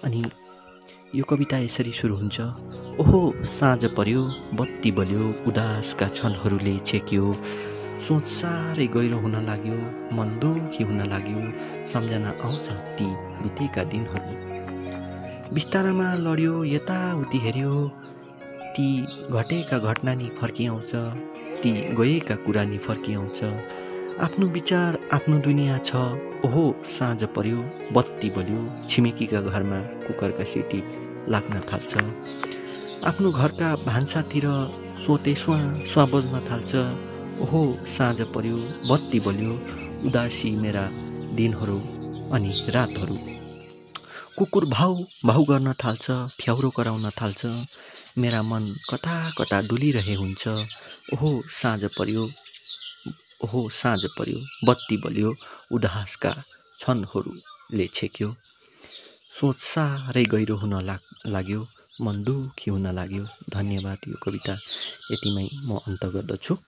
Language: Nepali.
अनि यो कविता यसरी सुरु हुन्छ। ओहो साँझ पर्यो, बत्ती बल्यो, उदासका क्षणहरूले छेक्यो, सोच साह्रै गहिरो हुन लाग्यो, मन दुखी हुन लाग्यो, सम्झना आउँछ ती बितेका दिनहरू। बिस्तारामा लड्यो, यताउति हेऱ्यो, ती घटेका घटना नि फर्किआउँछ, ती गएका कुरा नि फर्किआउँछ। आफ्नो विचार, आफ्नो दुनियाँ छ। ओहो साँझ पर्यो, बत्ती बल्यो, छिमेकीका घरमा कुकरका सिटी लाग्न थाल्छ। आफ्नो घरका भान्सातिर सोते स्वाँ स्वाँ बज्न थाल्छ। ओहो साँझ पर्यो, बत्ती बल्यो, उदासी मेरा दिनहरू अनि रातहरू। कुकुर भाउ भाउ गर्न थाल्छ, फ्याउरो कराउन थाल्छ, मेरा मन कता कता डुलिरहे हुन्छ। ओहो साँझ पर्यो, ओहो साँझ पर्यो, बत्ती बल्यो, उदासका क्षणहरूले छेक्यो, सोच साह्रै गहिरो हुन लाग्यो, मन दुखी हुन लाग्यो। धन्यवाद। यो कविता यतिमै म अन्त गर्दछु।